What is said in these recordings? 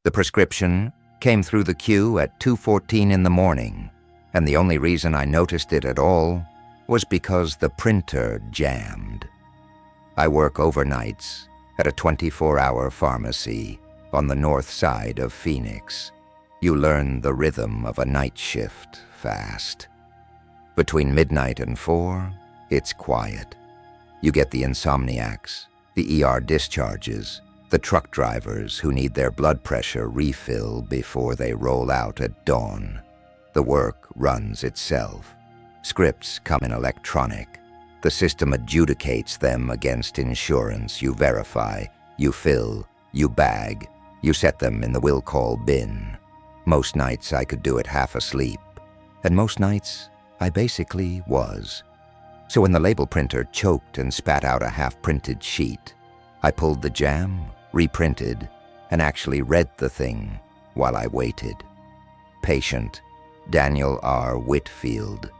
The prescription came through the queue at 2:14 in the morning, and the only reason I noticed it at all was because the printer jammed. I work overnights at a 24-hour pharmacy on the north side of Phoenix. You learn the rhythm of a night shift fast. Between midnight and 4, it's quiet. You get the insomniacs, the ER discharges, the truck drivers who need their blood pressure refill before they roll out at dawn. The work runs itself. Scripts come in electronic. The system adjudicates them against insurance. You verify, you fill, you bag, you set them in the will call bin. Most nights I could do it half asleep, and most nights I basically was. So when the label printer choked and spat out a half-printed sheet, I pulled the jam, reprinted, and actually read the thing while I waited. Patient, Daniel R. Whitfield,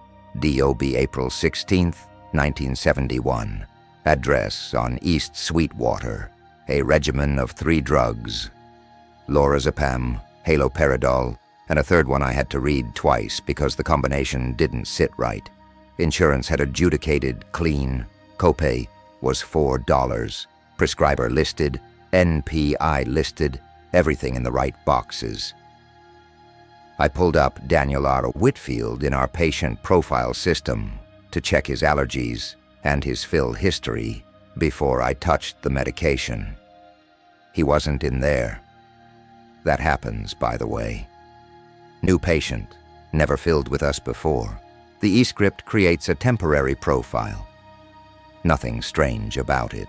DOB April 16th, 1971. Address on East Sweetwater. A regimen of 3 drugs. Lorazepam, haloperidol, and a third one I had to read twice because the combination didn't sit right. Insurance had adjudicated clean. Copay was $4. Prescriber listed. NPI listed. Everything in the right boxes. I pulled up Daniel R. Whitfield in our patient profile system to check his allergies and his fill history before I touched the medication. He wasn't in there. That happens, by the way. New patient, never filled with us before. The e-script creates a temporary profile. Nothing strange about it.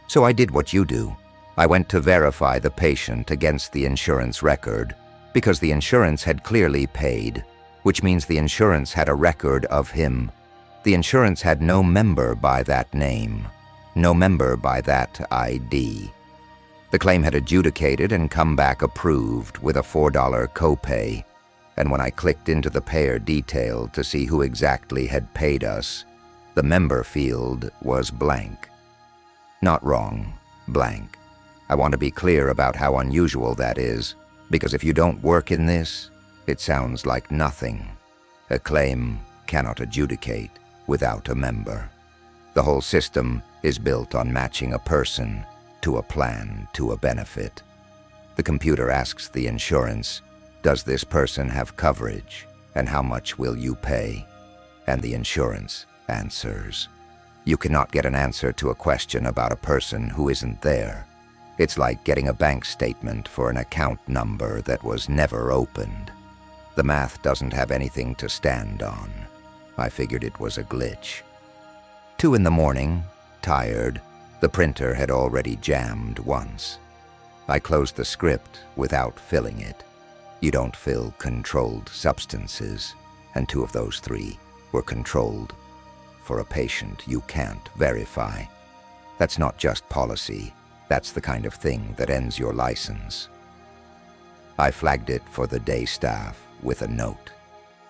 So I did what you do. I went to verify the patient against the insurance record because the insurance had clearly paid, which means the insurance had a record of him. The insurance had no member by that name, no member by that ID. The claim had adjudicated and come back approved with a $4 copay, and when I clicked into the payer detail to see who exactly had paid us, the member field was blank. Not wrong, blank. I want to be clear about how unusual that is, because if you don't work in this, it sounds like nothing. A claim cannot adjudicate without a member. The whole system is built on matching a person to a plan to a benefit. The computer asks the insurance, does this person have coverage, and how much will you pay? And the insurance answers. You cannot get an answer to a question about a person who isn't there. It's like getting a bank statement for an account number that was never opened. The math doesn't have anything to stand on. I figured it was a glitch. 2 in the morning, tired. The printer had already jammed once. I closed the script without filling it. You don't fill controlled substances, and 2 of those 3 were controlled. For a patient, you can't verify. That's not just policy. That's the kind of thing that ends your license. I flagged it for the day staff with a note.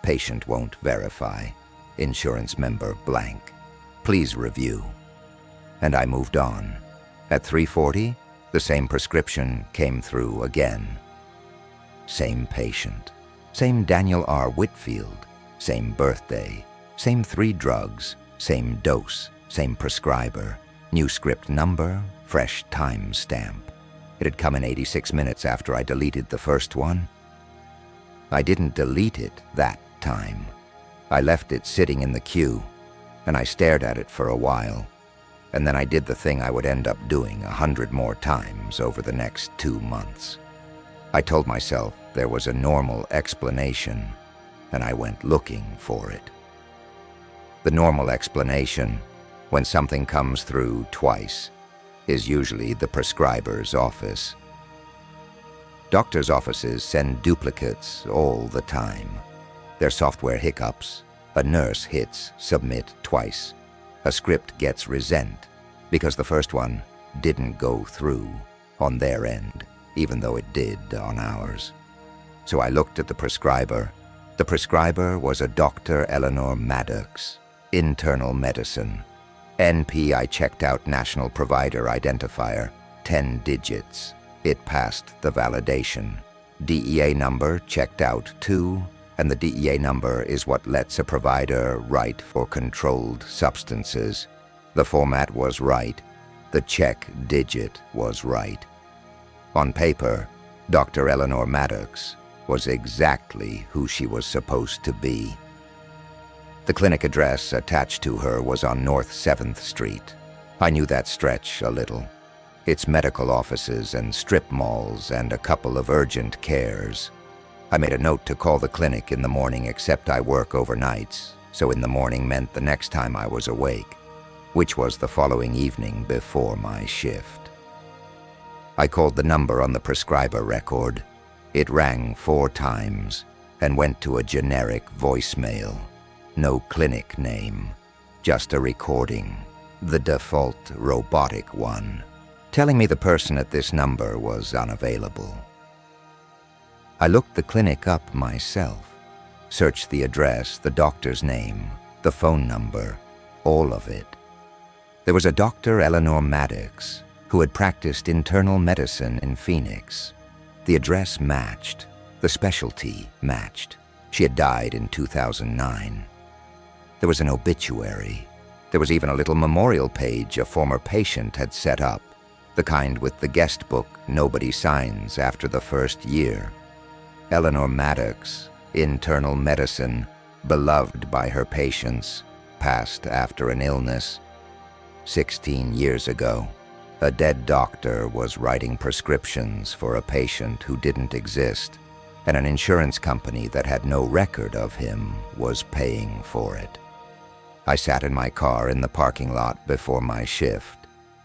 Patient won't verify. Insurance member blank. Please review. And I moved on. At 3:40, the same prescription came through again. Same patient. Same Daniel R. Whitfield. Same birthday. Same 3 drugs. Same dose. Same prescriber. New script number. Fresh time stamp. It had come in 86 minutes after I deleted the first one. I didn't delete it that time. I left it sitting in the queue, and I stared at it for a while, and then I did the thing I would end up doing 100 more times over the next 2 months. I told myself there was a normal explanation, and I went looking for it. The normal explanation, when something comes through twice, is usually the prescriber's office. Doctors' offices send duplicates all the time. Their software hiccups. A nurse hits submit twice. A script gets resent because the first one didn't go through on their end, even though it did on ours. So I looked at the prescriber. The prescriber was a Dr. Eleanor Maddox, internal medicine. NP, I checked out National Provider Identifier, 10 digits. It passed the validation. DEA number checked out too, and the DEA number is what lets a provider write for controlled substances. The format was right. The check digit was right. On paper, Dr. Eleanor Maddox was exactly who she was supposed to be. The clinic address attached to her was on North 7th Street. I knew that stretch a little. Its medical offices and strip malls and a couple of urgent cares. I made a note to call the clinic in the morning, except I work overnights, so in the morning meant the next time I was awake, which was the following evening before my shift. I called the number on the prescriber record. It rang 4 times and went to a generic voicemail. No clinic name, just a recording, the default robotic one, telling me the person at this number was unavailable. I looked the clinic up myself, searched the address, the doctor's name, the phone number, all of it. There was a Dr. Eleanor Maddox who had practiced internal medicine in Phoenix. The address matched, the specialty matched. She had died in 2009. There was an obituary. There was even a little memorial page a former patient had set up, the kind with the guest book nobody signs after the first year. Eleanor Maddox, internal medicine, beloved by her patients, passed after an illness. 16 years ago, a dead doctor was writing prescriptions for a patient who didn't exist, and an insurance company that had no record of him was paying for it. I sat in my car in the parking lot before my shift,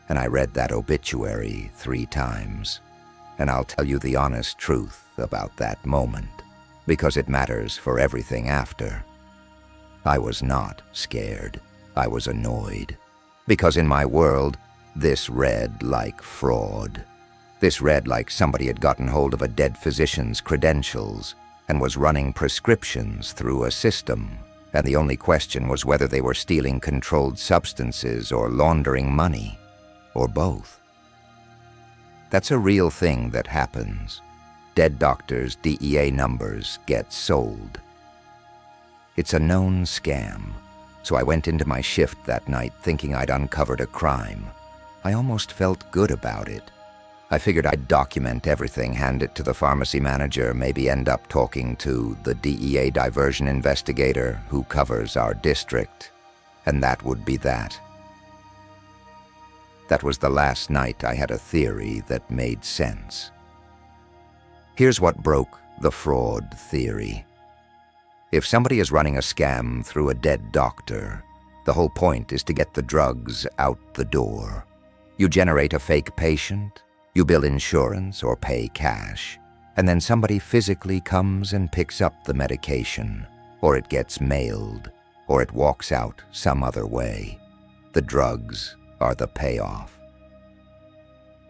and I read that obituary 3 times. And I'll tell you the honest truth about that moment, because it matters for everything after. I was not scared. I was annoyed. Because in my world, this read like fraud. This read like somebody had gotten hold of a dead physician's credentials and was running prescriptions through a system, and the only question was whether they were stealing controlled substances or laundering money, or both. That's a real thing that happens. Dead doctors' DEA numbers get sold. It's a known scam, so I went into my shift that night thinking I'd uncovered a crime. I almost felt good about it. I figured I'd document everything, hand it to the pharmacy manager, maybe end up talking to the DEA diversion investigator who covers our district, and that would be that. That was the last night I had a theory that made sense. Here's what broke the fraud theory. If somebody is running a scam through a dead doctor, the whole point is to get the drugs out the door. You generate a fake patient, you bill insurance or pay cash, and then somebody physically comes and picks up the medication, or it gets mailed, or it walks out some other way. The drugs are the payoff.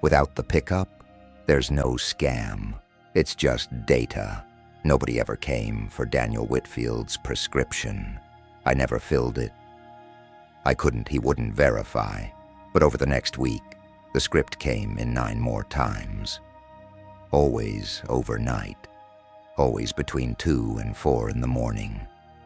Without the pickup, there's no scam. It's just data. Nobody ever came for Daniel Whitfield's prescription. I never filled it. He wouldn't verify. But over the next week, the script came in 9 more times. Always overnight. Always between 2 and 4 in the morning.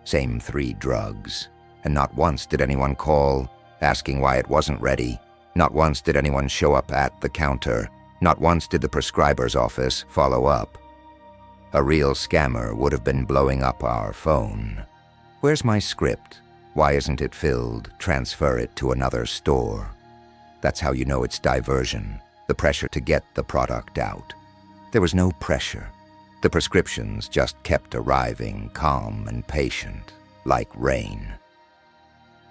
Same 3 drugs. And not once did anyone call, asking why it wasn't ready. Not once did anyone show up at the counter. Not once did the prescriber's office follow up. A real scammer would have been blowing up our phone. Where's my script? Why isn't it filled? Transfer it to another store. That's how you know it's diversion, the pressure to get the product out. There was no pressure. The prescriptions just kept arriving, calm and patient, like rain.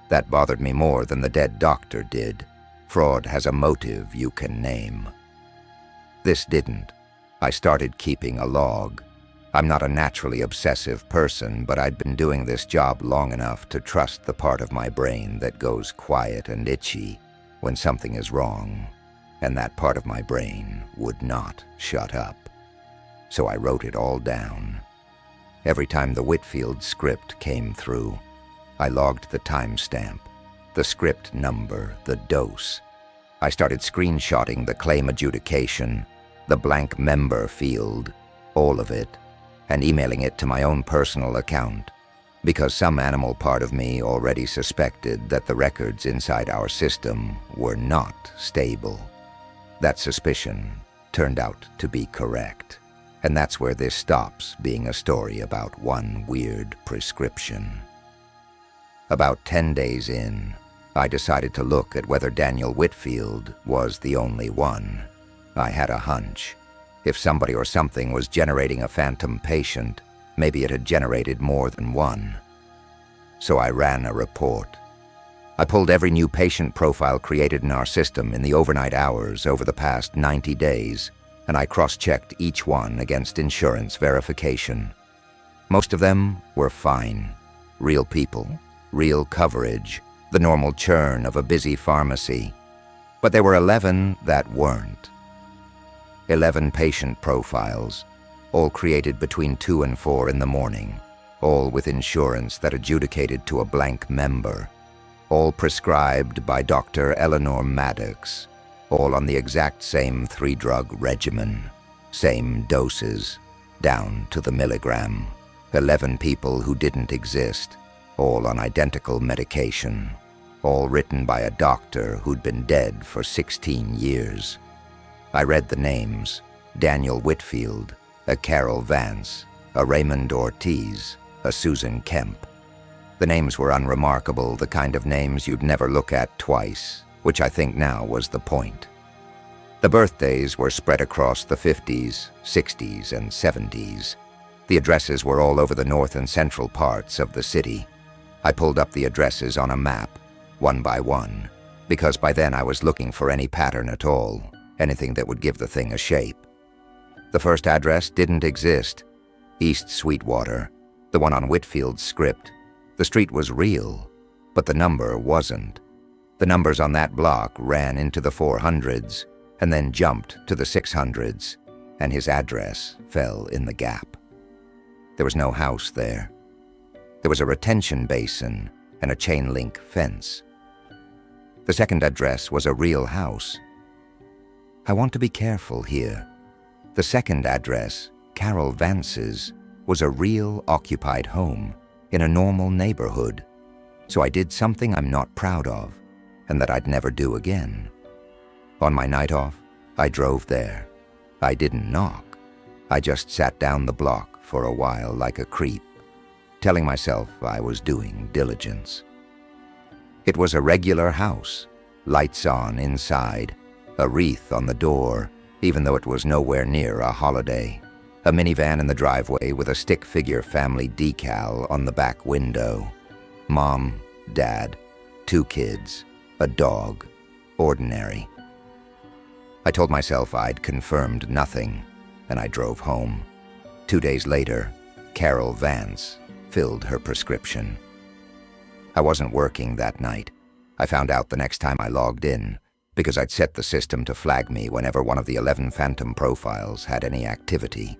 That bothered me more than the dead doctor did. Fraud has a motive you can name. This didn't. I started keeping a log. I'm not a naturally obsessive person, but I'd been doing this job long enough to trust the part of my brain that goes quiet and itchy when something is wrong, and that part of my brain would not shut up. So I wrote it all down. Every time the Whitfield script came through, I logged the timestamp, the script number, the dose. I started screenshotting the claim adjudication, the blank member field, all of it, and emailing it to my own personal account, because some animal part of me already suspected that the records inside our system were not stable. That suspicion turned out to be correct, and that's where this stops being a story about one weird prescription. About 10 days in, I decided to look at whether Daniel Whitfield was the only one. I had a hunch. If somebody or something was generating a phantom patient, maybe it had generated more than one. So I ran a report. I pulled every new patient profile created in our system in the overnight hours over the past 90 days, and I cross-checked each one against insurance verification. Most of them were fine. Real people, real coverage, the normal churn of a busy pharmacy. But there were 11 that weren't. 11 patient profiles, all created between 2 and 4 in the morning, all with insurance that adjudicated to a blank member, all prescribed by Dr. Eleanor Maddox, all on the exact same 3-drug regimen, same doses, down to the milligram. 11 people who didn't exist, all on identical medication, all written by a doctor who'd been dead for 16 years. I read the names: Daniel Whitfield, a Carol Vance, a Raymond Ortiz, a Susan Kemp. The names were unremarkable, the kind of names you'd never look at twice, which I think now was the point. The birthdays were spread across the 50s, 60s, and 70s. The addresses were all over the north and central parts of the city. I pulled up the addresses on a map, one by one, because by then I was looking for any pattern at all, anything that would give the thing a shape. The first address didn't exist. East Sweetwater, the one on Whitfield's script. The street was real, but the number wasn't. The numbers on that block ran into the 400s and then jumped to the 600s, and his address fell in the gap. There was no house there. There was a retention basin and a chain-link fence. The second address was a real house. I want to be careful here. The second address, Carol Vance's, was a real occupied home in a normal neighborhood. So I did something I'm not proud of, and that I'd never do again. On my night off, I drove there. I didn't knock. I just sat down the block for a while like a creep, telling myself I was doing diligence. It was a regular house, lights on inside, a wreath on the door, even though it was nowhere near a holiday, a minivan in the driveway with a stick figure family decal on the back window. Mom, Dad, 2 kids, a dog, ordinary. I told myself I'd confirmed nothing, and I drove home. 2 days later, Carol Vance filled her prescription. I wasn't working that night. I found out the next time I logged in, because I'd set the system to flag me whenever one of the 11 phantom profiles had any activity.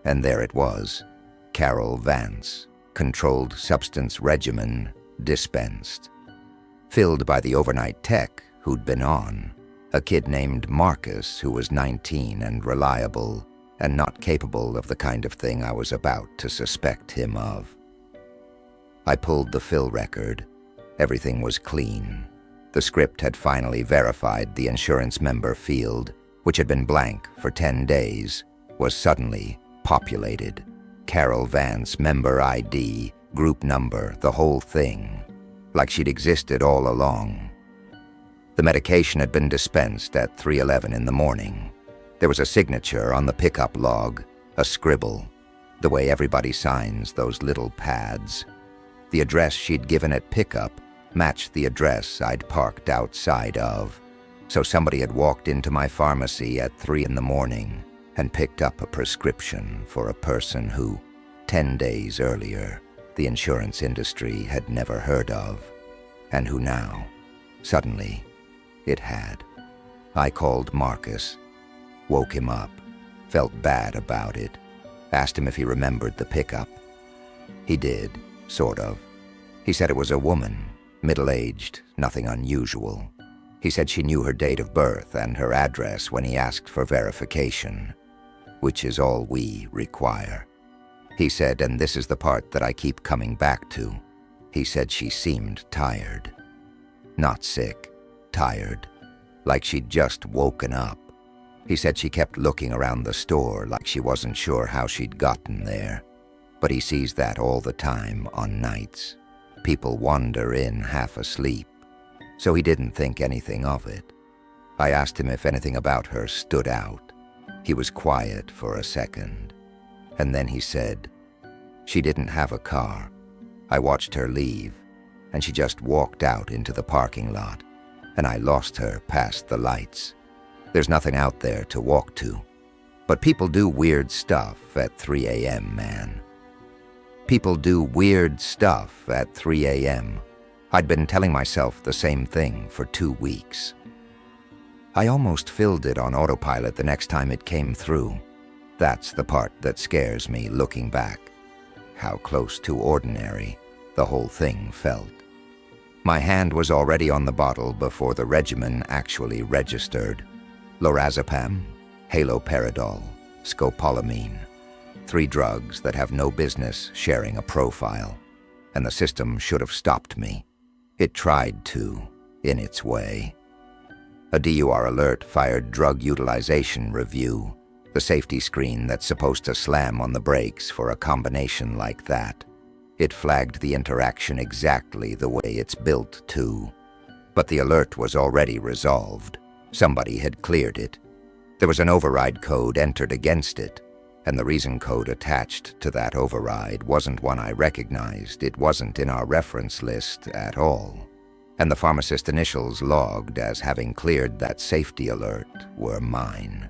And there it was, Carol Vance, controlled substance regimen dispensed. Filled by the overnight tech who'd been on, a kid named Marcus who was 19 and reliable, and not capable of the kind of thing I was about to suspect him of. I pulled the fill record. Everything was clean. The script had finally verified the insurance member field, which had been blank for 10 days, was suddenly populated. Carol Vance, member ID, group number, the whole thing, like she'd existed all along. The medication had been dispensed at 3:11 in the morning. There was a signature on the pickup log, a scribble, the way everybody signs those little pads. The address she'd given at pickup matched the address I'd parked outside of, so somebody had walked into my pharmacy at 3 in the morning and picked up a prescription for a person who, 10 days earlier, the insurance industry had never heard of, and who now, suddenly, it had. I called Marcus, woke him up, felt bad about it, asked him if he remembered the pickup. He did, sort of. He said it was a woman, middle-aged, nothing unusual. He said she knew her date of birth and her address when he asked for verification. which is all we require. He said, and this is the part that I keep coming back to, he said she seemed tired. Not sick, tired, like she'd just woken up. He said she kept looking around the store like she wasn't sure how she'd gotten there. But he sees that all the time on nights. People wander in half asleep, so he didn't think anything of it. I asked him if anything about her stood out. He was quiet for a second, and then he said, she didn't have a car. I watched her leave, and she just walked out into the parking lot, and I lost her past the lights. There's nothing out there to walk to. But people do weird stuff at 3 a.m., man. People do weird stuff at 3 a.m. I'd been telling myself the same thing for 2 weeks. I almost filled it on autopilot the next time it came through. That's the part that scares me looking back. How close to ordinary the whole thing felt. My hand was already on the bottle before the regimen actually registered. Lorazepam, haloperidol, scopolamine. 3 drugs that have no business sharing a profile. And the system should have stopped me. It tried to, in its way. A DUR alert fired drug utilization review, the safety screen that's supposed to slam on the brakes for a combination like that. It flagged the interaction exactly the way it's built to. But the alert was already resolved. Somebody had cleared it. There was an override code entered against it, and the reason code attached to that override wasn't one I recognized. It wasn't in our reference list at all. And the Pharmacist initials logged as having cleared that safety alert were mine.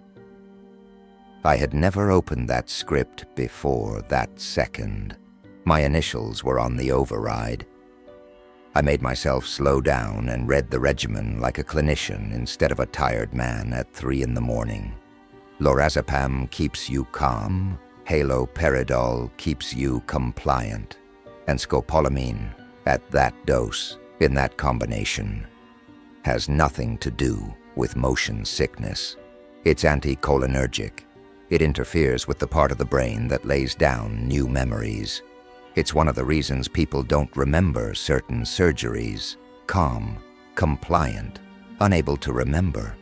I had never opened that script before that second. My initials were on the override. I made myself slow down and read the regimen like a clinician instead of a tired man at 3 in the morning. Lorazepam keeps you calm, haloperidol keeps you compliant, and scopolamine, at that dose, in that combination, has nothing to do with motion sickness. It's anticholinergic. It interferes with the part of the brain that lays down new memories. It's one of the reasons people don't remember certain surgeries. Calm, compliant, unable to remember.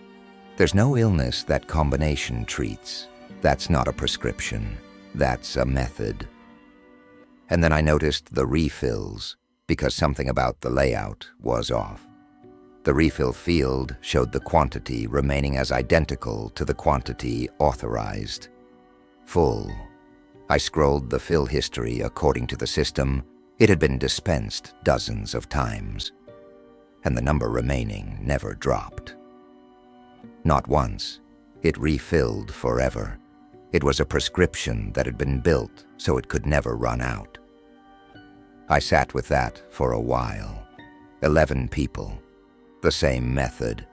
There's no illness that combination treats. That's not a prescription. That's a method. And then I noticed the refills, because something about the layout was off. The refill field showed the quantity remaining as identical to the quantity authorized. Full. I scrolled the fill history according to the system. It had been dispensed dozens of times, and the number remaining never dropped. Not once. It refilled forever. It was a prescription that had been built so it could never run out. I sat with that for a while. 11 people. The same method.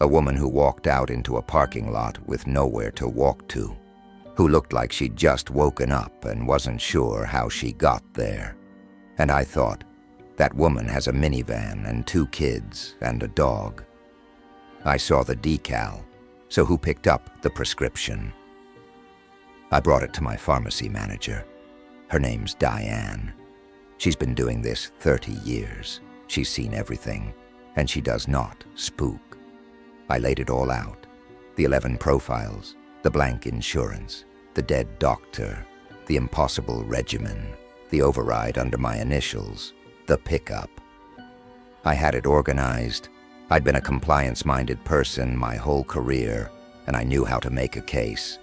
A woman who walked out into a parking lot with nowhere to walk to, who looked like she'd just woken up and wasn't sure how she got there. And I thought, that woman has a minivan and 2 kids and a dog. I saw the decal, so who picked up the prescription? I brought it to my pharmacy manager. Her name's Diane. She's been doing this 30 years. She's seen everything, and she does not spook. I laid it all out. The 11 profiles, the blank insurance, the dead doctor, the impossible regimen, the override under my initials, the pickup. I had it organized. I'd been a compliance-minded person my whole career, and I knew how to make a case.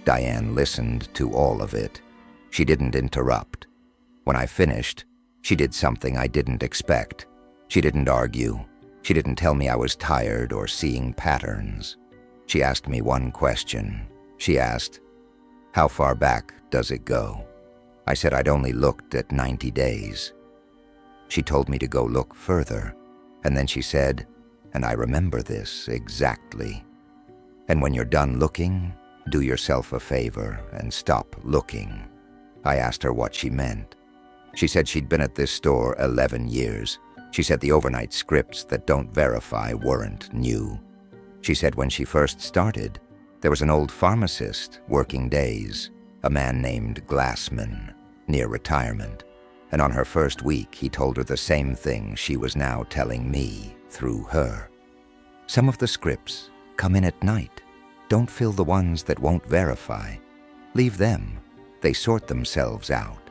Diane listened to all of it. She didn't interrupt. When I finished, she did something I didn't expect. She didn't argue. She didn't tell me I was tired or seeing patterns. She asked me one question. She asked, "How far back does it go?" I said I'd only looked at 90 days. She told me to go look further, and then she said, and I remember this exactly, "And when you're done looking, do yourself a favor and stop looking." I asked her what she meant. She said she'd been at this store 11 years. She said the overnight scripts that don't verify weren't new. She said when she first started, There was an old pharmacist working days, a man named Glassman, near retirement, and on her first week he told her the same thing she was now telling me through her. Some of the scripts come in at night. Don't fill the ones that won't verify. Leave them. They sort themselves out.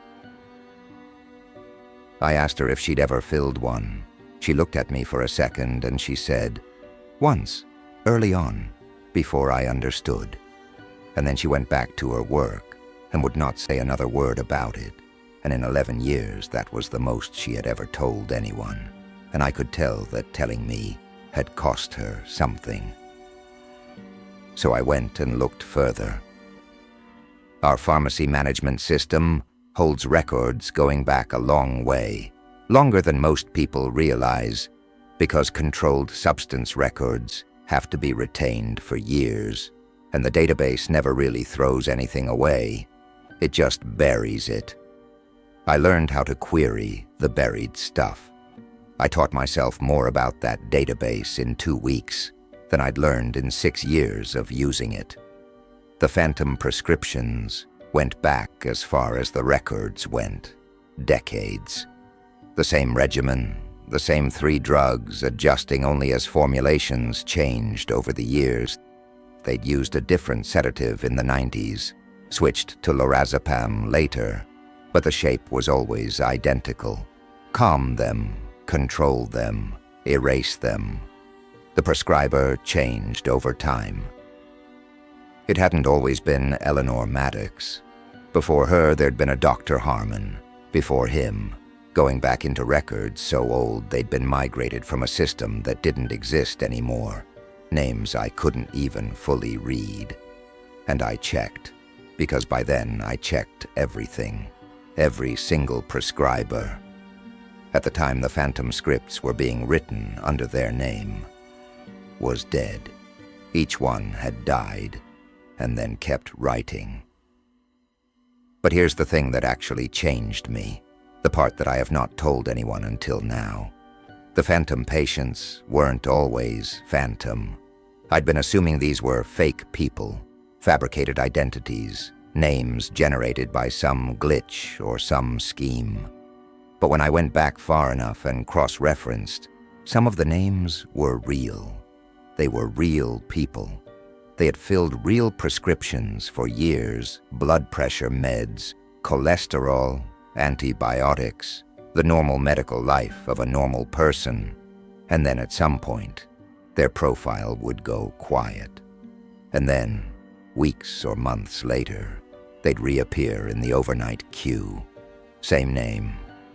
I asked her if she'd ever filled one. She looked at me for a second and she said, "Once, early on, before I understood." And then she went back to her work and would not say another word about it. And in 11 years, that was the most she had ever told anyone. And I could tell that telling me had cost her something. So I went and looked further. Our pharmacy management system holds records going back a long way, longer than most people realize, because controlled substance records have to be retained for years, and the database never really throws anything away. It just buries it. I learned how to query the buried stuff. I taught myself more about that database in 2 weeks than I'd learned in 6 years of using it. The phantom prescriptions went back as far as the records went, decades. The same regimen, the same 3 drugs, adjusting only as formulations changed over the years. They'd used a different sedative in the 90s, switched to lorazepam later, but the shape was always identical. Calm them, control them, erase them. The prescriber changed over time. It hadn't always been Eleanor Maddox. Before her, there'd been a Dr. Harmon. Before him, going back into records so old they'd been migrated from a system that didn't exist anymore. Names I couldn't even fully read. And I checked, because by then I checked everything. Every single prescriber. At the time the phantom scripts were being written under their name, was dead. Each one had died, and then kept writing. But here's the thing that actually changed me, the part that I have not told anyone until now. The phantom patients weren't always phantom. I'd been assuming these were fake people, fabricated identities, names generated by some glitch or some scheme. But when I went back far enough and cross-referenced, some of the names were real. They were real people. They had filled real prescriptions for years, blood pressure meds, cholesterol, antibiotics, the normal medical life of a normal person. And then at some point, their profile would go quiet. And then, weeks or months later, they'd reappear in the overnight queue. Same name,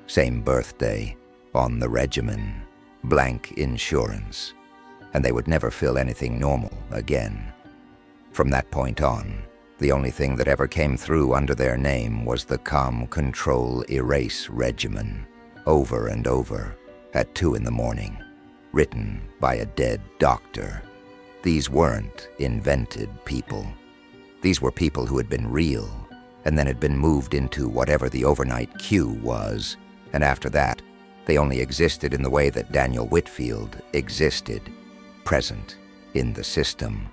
same birthday, on the regimen, blank insurance. And they would never fill anything normal again. From that point on, the only thing that ever came through under their name was the calm control erase regimen, over and over, at 2 in the morning, written by a dead doctor. These weren't invented people. These were people who had been real, and then had been moved into whatever the overnight queue was, and after that, they only existed in the way that Daniel Whitfield existed, present in the system,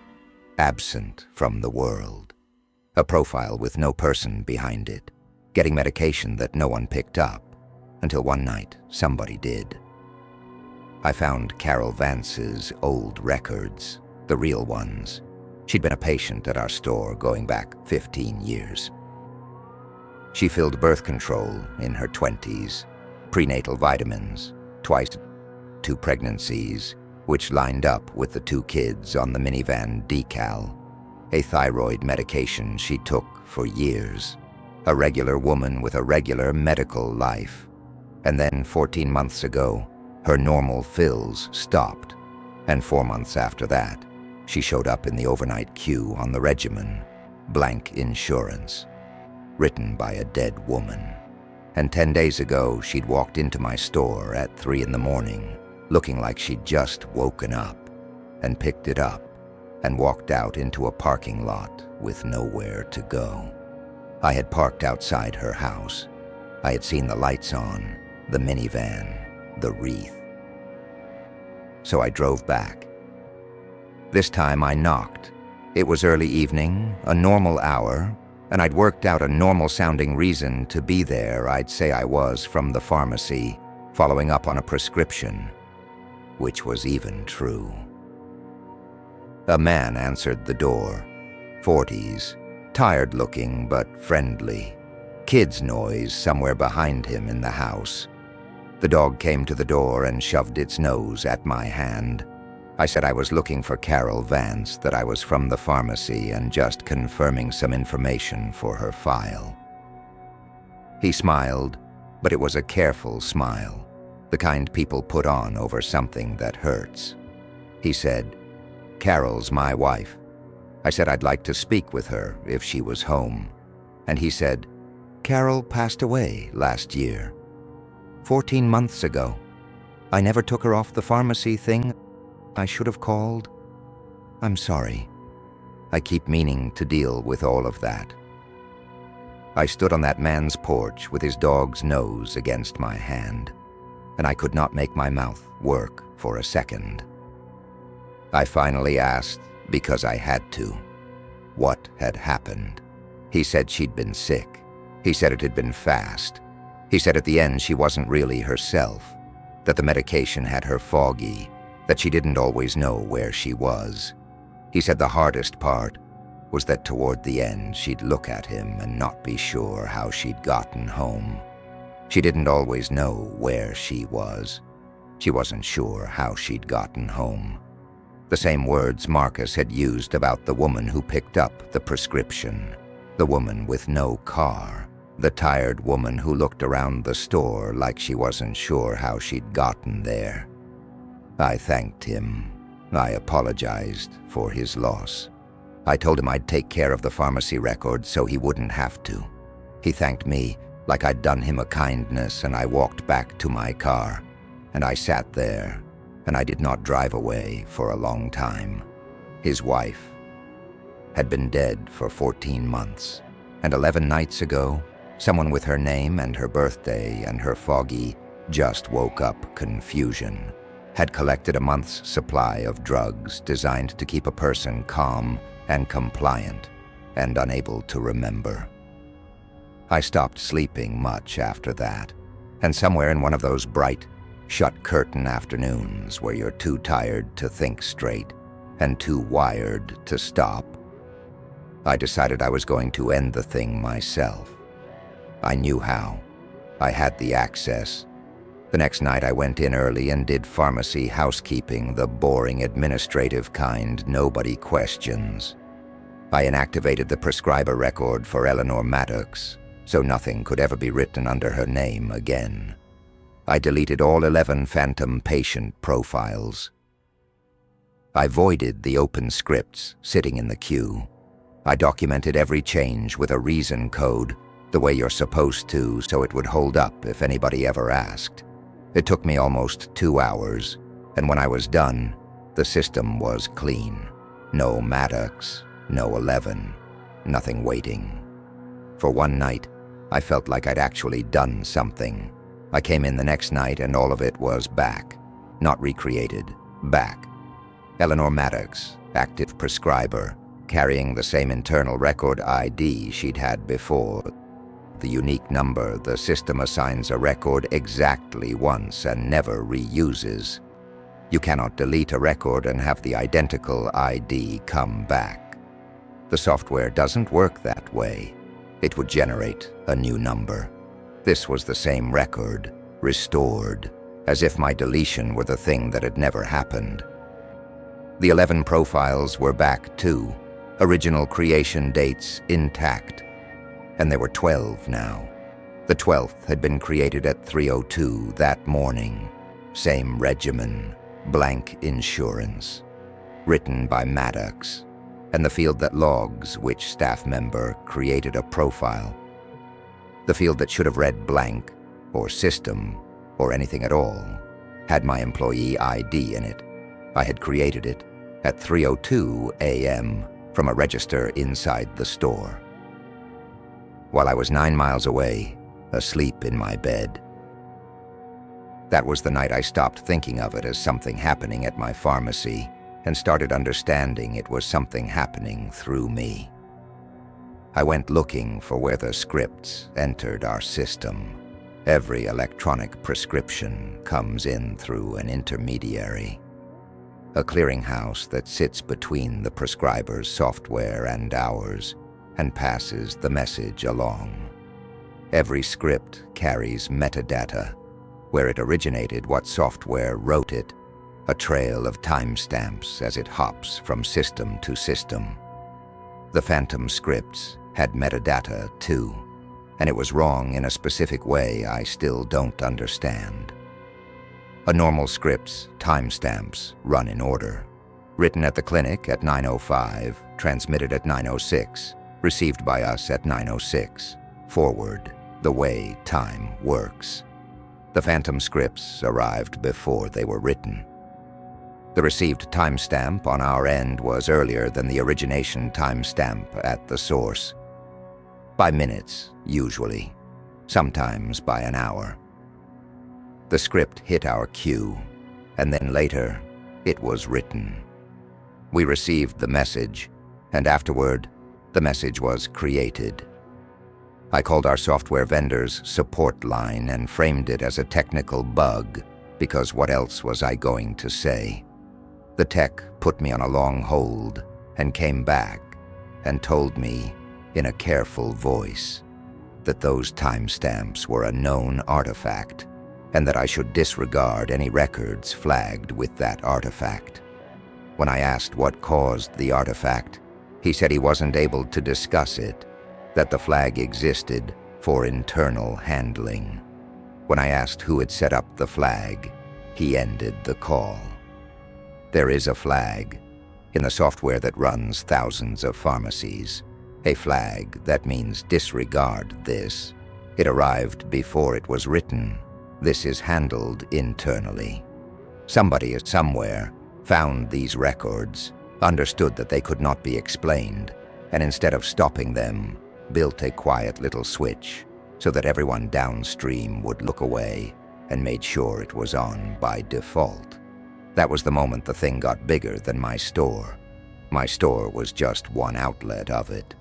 absent from the world. A profile with no person behind it, getting medication that no one picked up, until one night somebody did. I found Carol Vance's old records, the real ones. She'd been a patient at our store going back 15 years. She filled birth control in her 20s, prenatal vitamins, twice 2 pregnancies, which lined up with the 2 kids on the minivan decal, a thyroid medication she took for years, a regular woman with a regular medical life. And then 14 months ago, her normal fills stopped, and 4 months after that, she showed up in the overnight queue on the regimen, blank insurance, written by a dead woman. And 10 days ago, she'd walked into my store at 3 in the morning, looking like she'd just woken up, and picked it up, and walked out into a parking lot with nowhere to go. I had parked outside her house. I had seen the lights on, the minivan, the wreath. So I drove back. This time I knocked, It was early evening, a normal hour, and I'd worked out a normal-sounding reason to be there. I'd say I was from the pharmacy, following up on a prescription, which was even true. A man answered the door, 40s, tired-looking but friendly. Kids' noise somewhere behind him in the house. The dog came to the door and shoved its nose at my hand. I said I was looking for Carol Vance, that I was from the pharmacy and just confirming some information for her file. He smiled, but it was a careful smile, the kind people put on over something that hurts. He said, "Carol's my wife." I said I'd like to speak with her if she was home. And he said, "Carol passed away last year. 14 months ago. I never took her off the pharmacy thing. I should have called. I'm sorry. I keep meaning to deal with all of that." I stood on that man's porch with his dog's nose against my hand, and I could not make my mouth work for a second. I finally asked, because I had to, what had happened. He said she'd been sick. He said it had been fast. He said at the end she wasn't really herself, that the medication had her foggy, that she didn't always know where she was. He said the hardest part was that toward the end she'd look at him and not be sure how she'd gotten home. She didn't always know where she was. She wasn't sure how she'd gotten home. The same words Marcus had used about the woman who picked up the prescription, the woman with no car, the tired woman who looked around the store like she wasn't sure how she'd gotten there. I thanked him. I apologized for his loss. I told him I'd take care of the pharmacy record so he wouldn't have to. He thanked me like I'd done him a kindness, and I walked back to my car, and I sat there, and I did not drive away for a long time. His wife had been dead for 14 months, and 11 nights ago, someone with her name and her birthday and her foggy just woke up confusion had collected a month's supply of drugs designed to keep a person calm and compliant and unable to remember. I stopped sleeping much after that, and somewhere in one of those bright, shut-curtain afternoons where you're too tired to think straight and too wired to stop, I decided I was going to end the thing myself. I knew how. I had the access. The next night I went in early and did pharmacy housekeeping, the boring administrative kind nobody questions. I inactivated the prescriber record for Eleanor Maddox, so nothing could ever be written under her name again. I deleted all 11 phantom patient profiles. I voided the open scripts sitting in the queue. I documented every change with a reason code, the way you're supposed to, so it would hold up if anybody ever asked. It took me almost 2 hours, and when I was done, the system was clean. No Maddox, no 11, nothing waiting. For one night, I felt like I'd actually done something. I came in the next night and all of it was back. Not recreated, back. Eleanor Maddox, active prescriber, carrying the same internal record ID she'd had before. The unique number the system assigns a record exactly once and never reuses. You cannot delete a record and have the identical ID come back. The software doesn't work that way. It would generate a new number. This was the same record, restored, as if my deletion were the thing that had never happened. The 11 profiles were back too, original creation dates intact. And there were 12 now. The 12th had been created at 3:02 that morning. Same regimen, blank insurance. Written by Maddox, and the field that logs which staff member created a profile. The field that should have read blank, or system, or anything at all, had my employee ID in it. I had created it at 3:02 a.m. from a register inside the store. While I was 9 miles away, asleep in my bed. That was the night I stopped thinking of it as something happening at my pharmacy, and started understanding it was something happening through me. I went looking for where the scripts entered our system. Every electronic prescription comes in through an intermediary, a clearinghouse that sits between the prescriber's software and ours and passes the message along. Every script carries metadata, where it originated, what software wrote it, a trail of timestamps as it hops from system to system. The phantom scripts had metadata too, and it was wrong in a specific way I still don't understand. A normal script's timestamps run in order. Written at the clinic at 9:05, transmitted at 9:06, received by us at 9:06. Forward, the way time works. The phantom scripts arrived before they were written. The received timestamp on our end was earlier than the origination timestamp at the source. By minutes, usually. Sometimes by an hour. The script hit our queue, and then later, it was written. We received the message, and afterward, the message was created. I called our software vendor's support line and framed it as a technical bug, because what else was I going to say? The tech put me on a long hold and came back and told me, in a careful voice, that those timestamps were a known artifact and that I should disregard any records flagged with that artifact. When I asked what caused the artifact, he said he wasn't able to discuss it, that the flag existed for internal handling. When I asked who had set up the flag, he ended the call. There is a flag in the software that runs thousands of pharmacies. A flag that means disregard this. It arrived before it was written. This is handled internally. Somebody somewhere found these records, understood that they could not be explained, and instead of stopping them, built a quiet little switch so that everyone downstream would look away and made sure it was on by default. That was the moment the thing got bigger than my store. My store was just one outlet of it.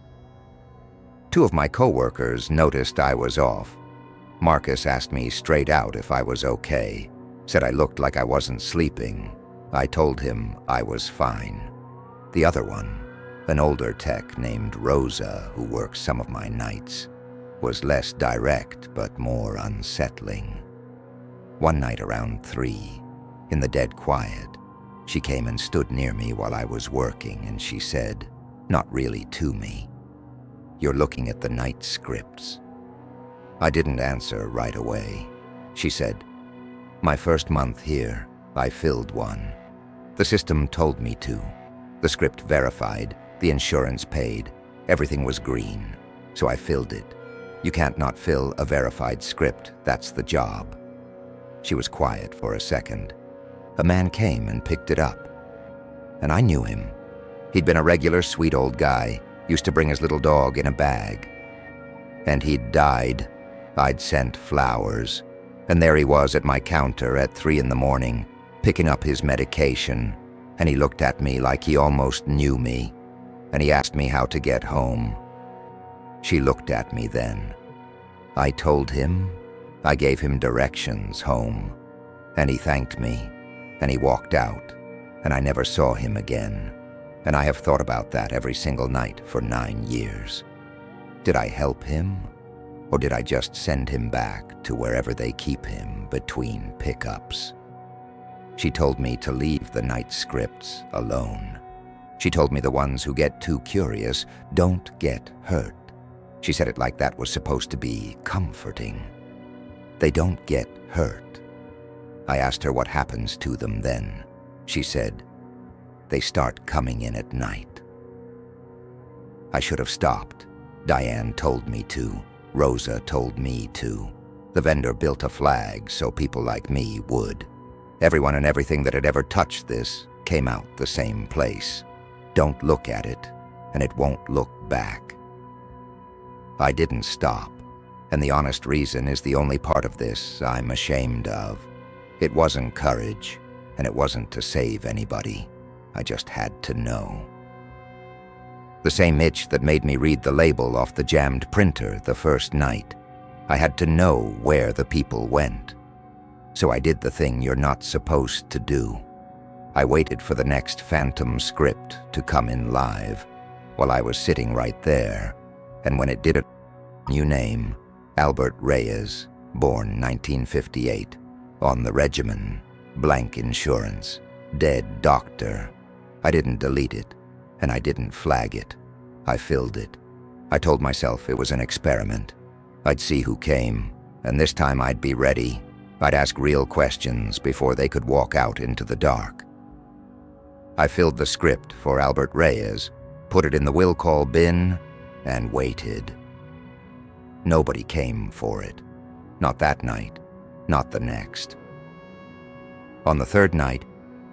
Two of my coworkers noticed I was off. Marcus asked me straight out if I was okay, said I looked like I wasn't sleeping. I told him I was fine. The other one, an older tech named Rosa, who works some of my nights, was less direct but more unsettling. One night around 3, in the dead quiet, she came and stood near me while I was working, and she said, not really to me, "You're looking at the night scripts." I didn't answer right away. She said, "My first month here, I filled one. The system told me to. The script verified, the insurance paid, everything was green, so I filled it. You can't not fill a verified script, that's the job." She was quiet for a second. A man came and picked it up. And I knew him. He'd been a regular sweet old guy, used to bring his little dog in a bag. And he'd died. I'd sent flowers. And there he was at my counter at 3 in the morning, picking up his medication. And he looked at me like he almost knew me. And he asked me how to get home. She looked at me then. I told him. I gave him directions home. And he thanked me. And he walked out. And I never saw him again. And I have thought about that every single night for 9 years. Did I help him? Or did I just send him back to wherever they keep him between pickups? She told me to leave the night scripts alone. She told me the ones who get too curious don't get hurt. She said it like that was supposed to be comforting. They don't get hurt. I asked her what happens to them then. She said, they start coming in at night. I should have stopped. Diane told me to. Rosa told me to. The vendor built a flag so people like me would. Everyone and everything that had ever touched this came out the same place. Don't look at it, and it won't look back. I didn't stop, and the honest reason is the only part of this I'm ashamed of. It wasn't courage, and it wasn't to save anybody. I just had to know. The same itch that made me read the label off the jammed printer the first night. I had to know where the people went. So I did the thing you're not supposed to do. I waited for the next phantom script to come in live while I was sitting right there, and when it did, a new name, Albert Reyes, born 1958, on the Regimen, blank insurance, dead doctor. I didn't delete it, and I didn't flag it. I filled it. I told myself it was an experiment. I'd see who came, and this time I'd be ready. I'd ask real questions before they could walk out into the dark. I filled the script for Albert Reyes, put it in the will call bin, and waited. Nobody came for it. Not that night, not the next. On the third night,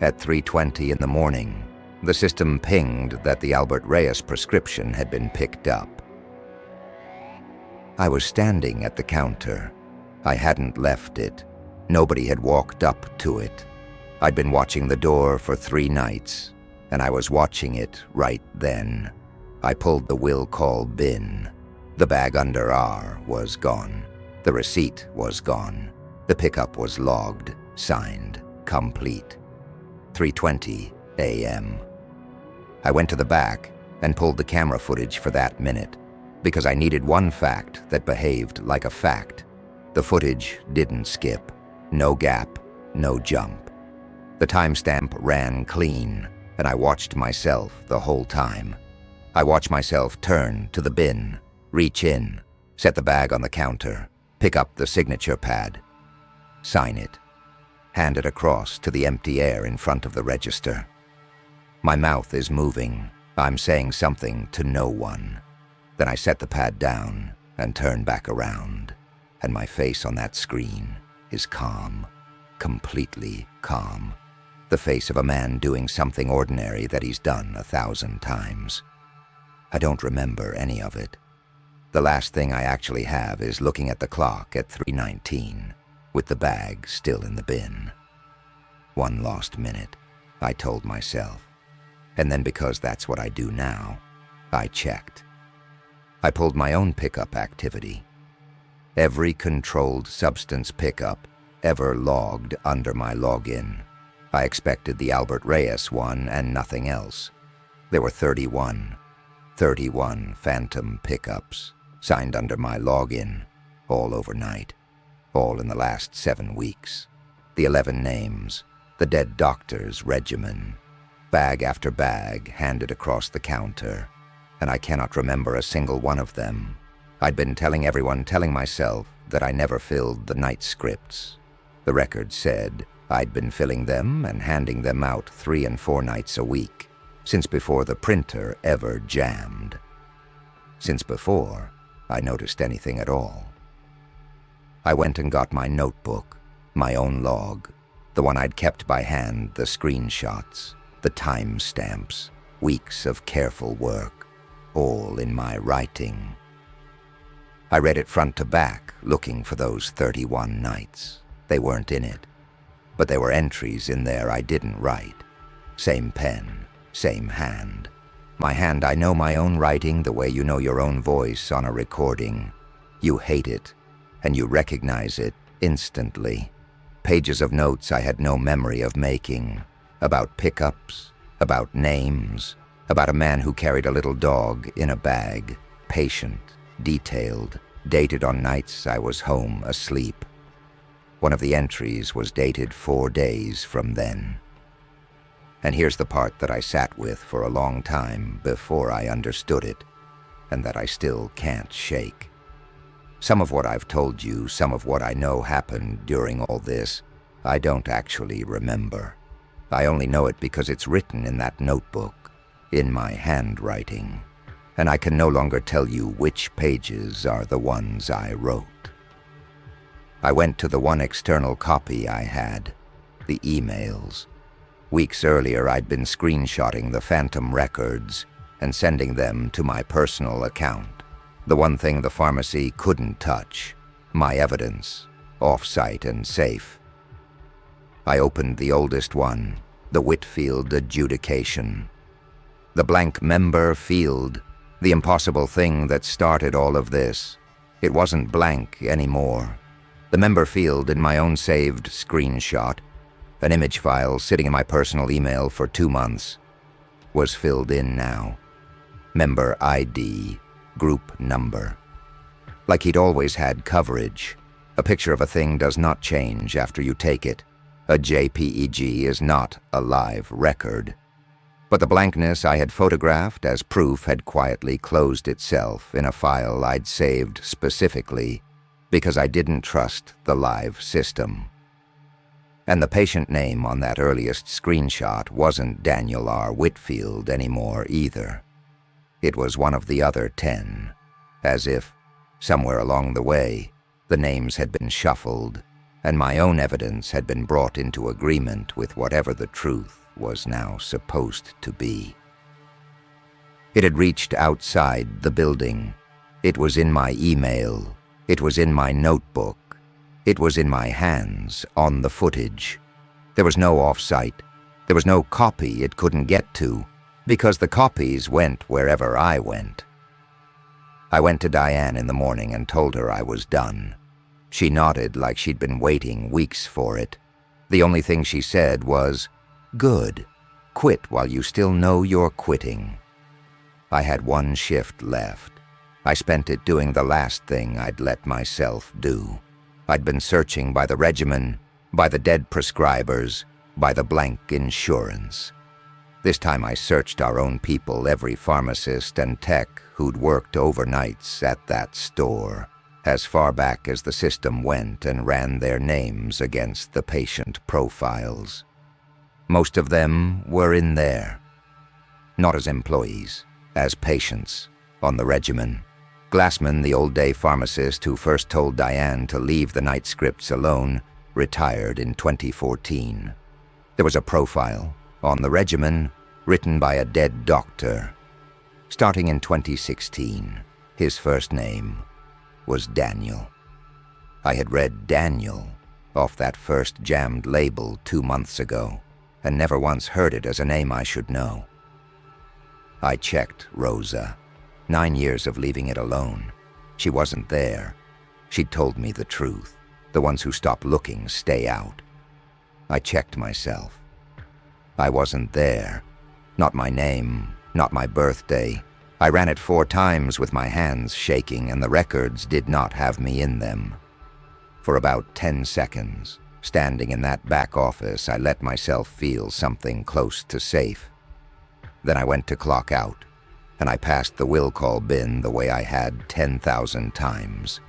at 3:20 in the morning, the system pinged that the Albert Reyes prescription had been picked up. I was standing at the counter. I hadn't left it. Nobody had walked up to it. I'd been watching the door for 3 nights, and I was watching it right then. I pulled the will call bin. The bag under R was gone. The receipt was gone. The pickup was logged, signed, complete. 3:20 a.m. I went to the back and pulled the camera footage for that minute because I needed one fact that behaved like a fact. The footage didn't skip. No gap, no jump. The timestamp ran clean, and I watched myself the whole time. I watched myself turn to the bin, reach in, set the bag on the counter, pick up the signature pad, sign it, hand it across to the empty air in front of the register. My mouth is moving. I'm saying something to no one. Then I set the pad down and turn back around, and my face on that screen is calm, completely calm. The face of a man doing something ordinary that he's done 1,000 times. I don't remember any of it. The last thing I actually have is looking at the clock at 3:19, with the bag still in the bin. One lost minute, I told myself. And then because that's what I do now, I checked. I pulled my own pickup activity. Every controlled substance pickup ever logged under my login. I expected the Albert Reyes one and nothing else. There were 31 phantom pickups signed under my login, all overnight, all in the last 7 weeks. The 11 names, the dead doctor's regimen, bag after bag handed across the counter, and I cannot remember a single one of them. I'd been telling everyone, telling myself, that I never filled the night scripts. The record said I'd been filling them and handing them out 3 and 4 nights a week, since before the printer ever jammed. Since before I noticed anything at all. I went and got my notebook, my own log, the one I'd kept by hand, the screenshots, the time stamps, weeks of careful work, all in my writing. I read it front to back, looking for those 31 nights. They weren't in it, but there were entries in there I didn't write. Same pen, same hand. My hand, I know my own writing the way you know your own voice on a recording. You hate it, and you recognize it instantly. Pages of notes I had no memory of making, about pickups, about names, about a man who carried a little dog in a bag, patient, detailed, dated on nights I was home asleep. One of the entries was dated 4 days from then. And here's the part that I sat with for a long time before I understood it, and that I still can't shake. Some of what I've told you, some of what I know happened during all this, I don't actually remember. I only know it because it's written in that notebook, in my handwriting, and I can no longer tell you which pages are the ones I wrote. I went to the one external copy I had, the emails. Weeks earlier, I'd been screenshotting the phantom records and sending them to my personal account. The one thing the pharmacy couldn't touch, my evidence, off-site and safe. I opened the oldest one, The Whitfield adjudication. The blank member field, the impossible thing that started all of this. It wasn't blank anymore. The member field in my own saved screenshot, an image file sitting in my personal email for 2 months, was filled in now. Member ID, group number. Like he'd always had coverage. A picture of a thing does not change after you take it. A JPEG is not a live record. But the blankness I had photographed as proof had quietly closed itself in a file I'd saved specifically because I didn't trust the live system. And the patient name on that earliest screenshot wasn't Daniel R. Whitfield anymore either. It was one of the other 10, as if, somewhere along the way, the names had been shuffled, and my own evidence had been brought into agreement with whatever the truth was now supposed to be. It had reached outside the building. It was in my email. It was in my notebook. It was in my hands, on the footage. There was no off-site. There was no copy it couldn't get to, because the copies went wherever I went. I went to Diane in the morning and told her I was done. She nodded like she'd been waiting weeks for it. The only thing she said was, "Good. Quit while you still know you're quitting." I had 1 shift left. I spent it doing the last thing I'd let myself do. I'd been searching by the Regimen, by the dead prescribers, by the blank insurance. This time I searched our own people, every pharmacist and tech who'd worked overnights at that store, as far back as the system went, and ran their names against the patient profiles. Most of them were in there. Not as employees, as patients, on the Regimen. Glassman, the old-day pharmacist who first told Diane to leave the night scripts alone, retired in 2014. There was a profile, on the Regimen, written by a dead doctor. Starting in 2016, his first name was Daniel. I had read Daniel off that first jammed label 2 months ago, and never once heard it as a name I should know. I checked Rosa. 9 years of leaving it alone. She wasn't there. She'd told me the truth. The ones who stop looking stay out. I checked myself. I wasn't there. Not my name, not my birthday. I ran it 4 times with my hands shaking, and the records did not have me in them. For about 10 seconds, standing in that back office, I let myself feel something close to safe. Then I went to clock out, and I passed the will call bin the way I had 10,000 times.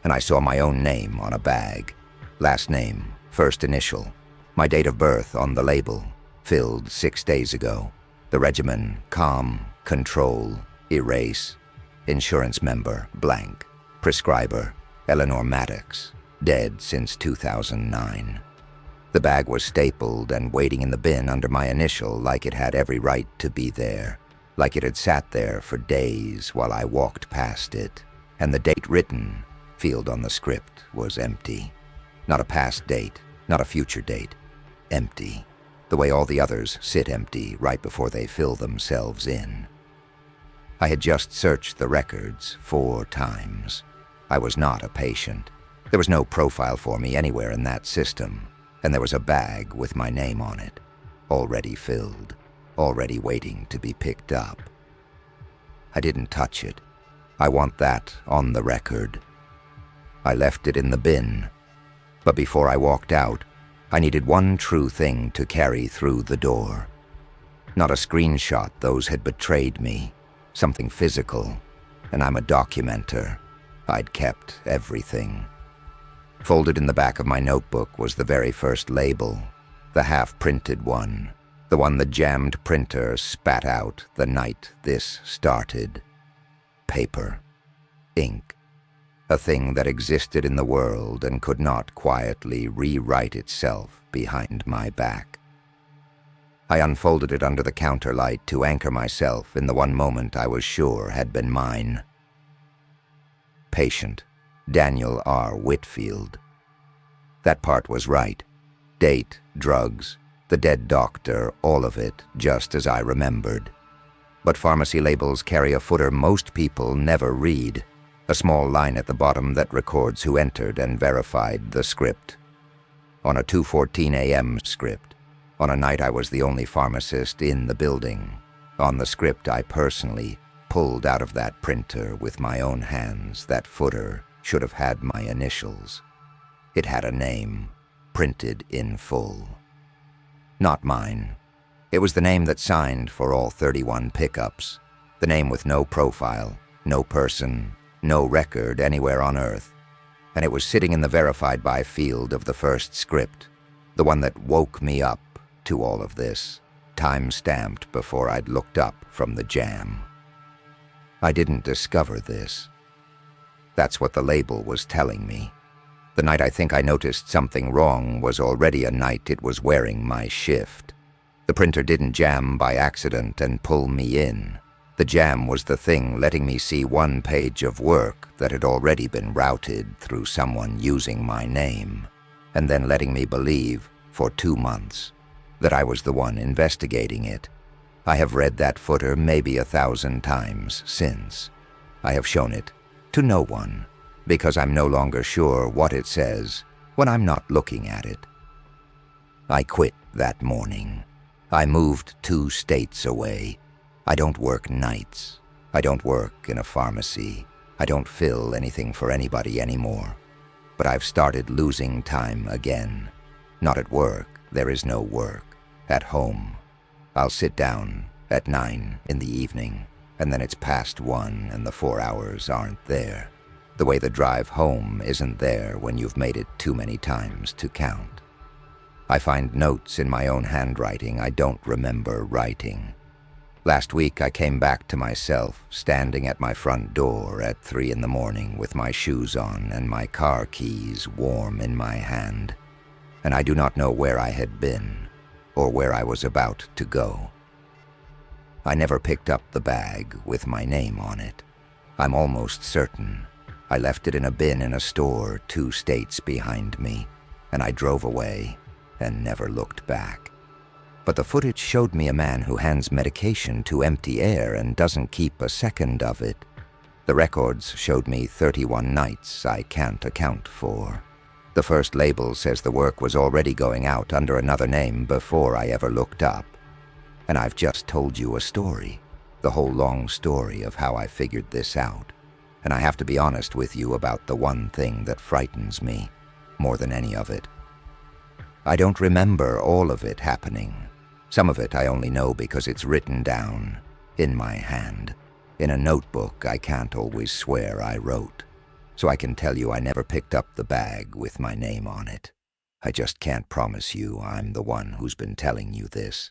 And I saw my own name on a bag. Last name, first initial. My date of birth on the label, filled 6 days ago. The Regimen, calm, control, erase. Insurance member, blank. Prescriber, Eleanor Maddox, dead since 2009. The bag was stapled and waiting in the bin under my initial like it had every right to be there. Like it had sat there for days while I walked past it, and the date written, field on the script, was empty. Not a past date, not a future date. Empty. The way all the others sit empty right before they fill themselves in. I had just searched the records 4 times. I was not a patient. There was no profile for me anywhere in that system, and there was a bag with my name on it, already filled. Already waiting to be picked up. I didn't touch it. I want that on the record. I left it in the bin, but before I walked out, I needed one true thing to carry through the door. Not a screenshot, those had betrayed me. Something physical, and I'm a documenter. I'd kept everything. Folded in the back of my notebook was the very first label, the half-printed one. The one the jammed printer spat out the night this started. Paper. Ink. A thing that existed in the world and could not quietly rewrite itself behind my back. I unfolded it under the counterlight to anchor myself in the one moment I was sure had been mine. Patient. Daniel R. Whitfield. That part was right. Date, drugs, The dead doctor, all of it, just as I remembered. But pharmacy labels carry a footer most people never read, a small line at the bottom that records who entered and verified the script. On a 2:14 a.m. script, on a night I was the only pharmacist in the building, on the script I personally pulled out of that printer with my own hands, that footer should have had my initials. It had a name, printed in full. Not mine. It was the name that signed for all 31 pickups, the name with no profile, no person, no record anywhere on Earth. And it was sitting in the verified by field of the first script, the one that woke me up to all of this, time-stamped before I'd looked up from the jam. I didn't discover this. That's what the label was telling me. The night I think I noticed something wrong was already a night it was wearing my shift. The printer didn't jam by accident and pull me in. The jam was the thing letting me see one page of work that had already been routed through someone using my name, and then letting me believe, for 2 months, that I was the one investigating it. I have read that footer maybe 1,000 times since. I have shown it to no one, because I'm no longer sure what it says when I'm not looking at it. I quit that morning. I moved 2 states away. I don't work nights. I don't work in a pharmacy. I don't fill anything for anybody anymore. But I've started losing time again. Not at work. There is no work. At home. I'll sit down at 9 in the evening, and then it's past 1 and the 4 hours aren't there. The way the drive home isn't there when you've made it too many times to count. I find notes in my own handwriting I don't remember writing. Last week I came back to myself, standing at my front door at 3 in the morning with my shoes on and my car keys warm in my hand, and I do not know where I had been or where I was about to go. I never picked up the bag with my name on it. I'm almost certain I left it in a bin in a store 2 states behind me, and I drove away and never looked back. But the footage showed me a man who hands medication to empty air and doesn't keep a second of it. The records showed me 31 nights I can't account for. The first label says the work was already going out under another name before I ever looked up. And I've just told you a story, the whole long story of how I figured this out. And I have to be honest with you about the one thing that frightens me more than any of it. I don't remember all of it happening. Some of it I only know because it's written down, in my hand, in a notebook I can't always swear I wrote. So I can tell you I never picked up the bag with my name on it. I just can't promise you I'm the one who's been telling you this.